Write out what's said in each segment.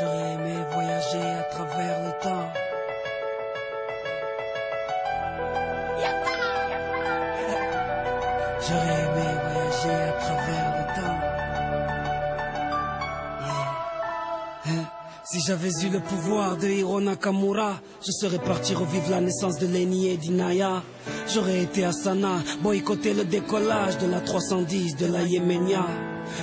J'aurais aimé voyager à travers le temps. J'aurais aimé voyager à travers le temps. Yeah. Si j'avais eu le pouvoir de Hiro Nakamura, je serais parti revivre la naissance de Lenny et d'Inaya. J'aurais été à Sanaa, boycotter le décollage de la 310 de la Yéménia.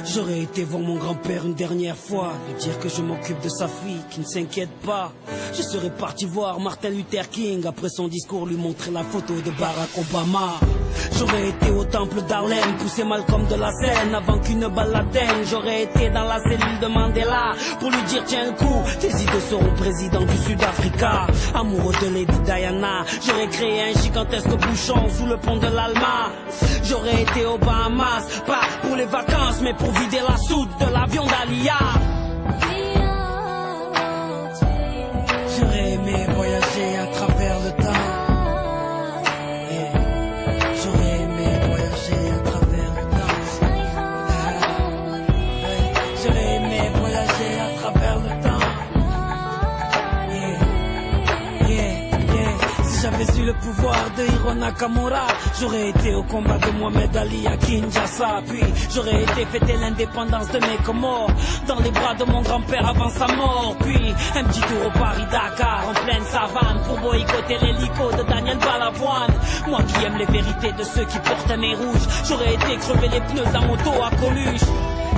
J'aurais été voir mon grand-père une dernière fois, lui dire que je m'occupe de sa fille, qui ne s'inquiète pas. Je serais parti voir Martin Luther King, après son discours lui montrer la photo de Barack Obama. J'aurais été au temple d'Harlem, pousser Malcolm de la scène avant qu'une balle l'atteigne. J'aurais été dans la cellule de Mandela pour lui dire tiens le coup, tes idées seront président du Sud-Africa. Amoureux de Lady Diana, j'aurais créé un gigantesque bouchon sous le pont de l'Alma. J'aurais été aux Bahamas, pas pour les vacances mais pour vider la soute de l'avion d'Alia. J'aurais aimé voyager à travers le temps. J'avais eu le pouvoir de Hiro Nakamura, j'aurais été au combat de Mohamed Ali à Kinshasa. Puis j'aurais été fêter l'indépendance de mes Comores dans les bras de mon grand-père avant sa mort. Puis un petit tour au Paris-Dakar en pleine savane pour boycotter l'hélico de Daniel Balavoine. Moi qui aime les vérités de ceux qui portent un nez rouge, j'aurais été crever les pneus d'un moto à Coluche.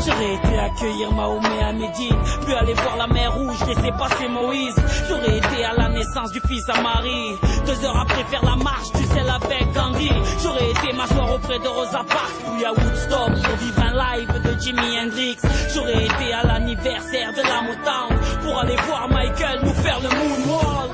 J'aurais été accueillir Mahomet à Médine, puis aller voir la mer Rouge, laisser passer Moïse. J'aurais été à la naissance du fils à Marie, 2 heures après faire la marche du sel avec Gandhi. J'aurais été m'asseoir auprès de Rosa Parks, puis à Woodstock pour vivre un live de Jimi Hendrix. J'aurais été à l'anniversaire de la Motown pour aller voir Michael nous faire le moonwalk.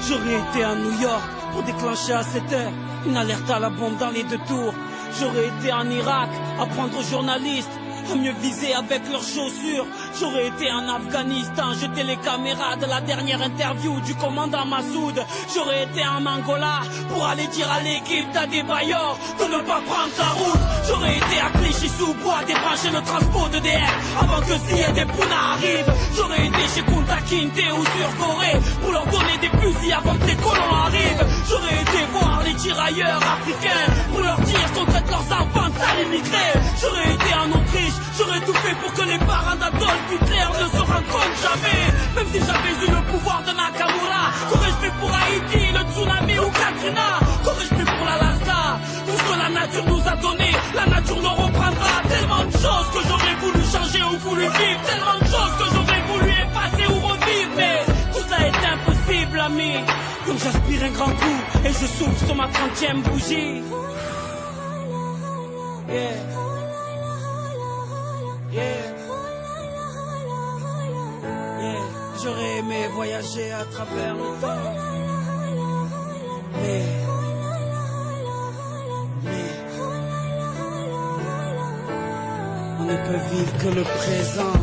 J'aurais été à New York pour déclencher à 7 heures une alerte à la bombe dans les 2 tours. J'aurais été en Irak apprendre aux journalistes à mieux viser avec leurs chaussures. J'aurais été en Afghanistan, jeter les caméras de la dernière interview du commandant Massoud. J'aurais été en Angola pour aller dire à l'équipe d'Adebayor de ne pas prendre sa route. J'aurais été à Clichy-sous-Bois débrancher le transport de DR avant que Ziyad et Pouna arrivent. J'aurais été chez Kunta Kinte ou sur Corée pour leur donner des fusils avant que les colons arrivent. J'aurais été voir les tirailleurs africains pour leur dire qu'on traite leurs enfants de sales immigrés. J'aurais été en Autriche, j'aurais tout fait pour que les parents d'Adolf Hitler ne se rencontrent jamais. Même si j'avais eu le pouvoir de Nakamura, qu'aurais-je fait pour Haïti, le tsunami ou Katrina? Qu'aurais-je fait pour l'Alaska? Tout ce que la nature nous a donné, la nature nous reprendra. Tellement de choses que j'aurais voulu changer ou voulu vivre, tellement de choses que j'aurais voulu effacer ou revivre. Mais tout ça est impossible, ami. Comme j'aspire un grand coup et je souffle sur ma 30e bougie. Yeah. J'aurais aimé voyager à travers le temps. Mais on ne peut vivre que le présent.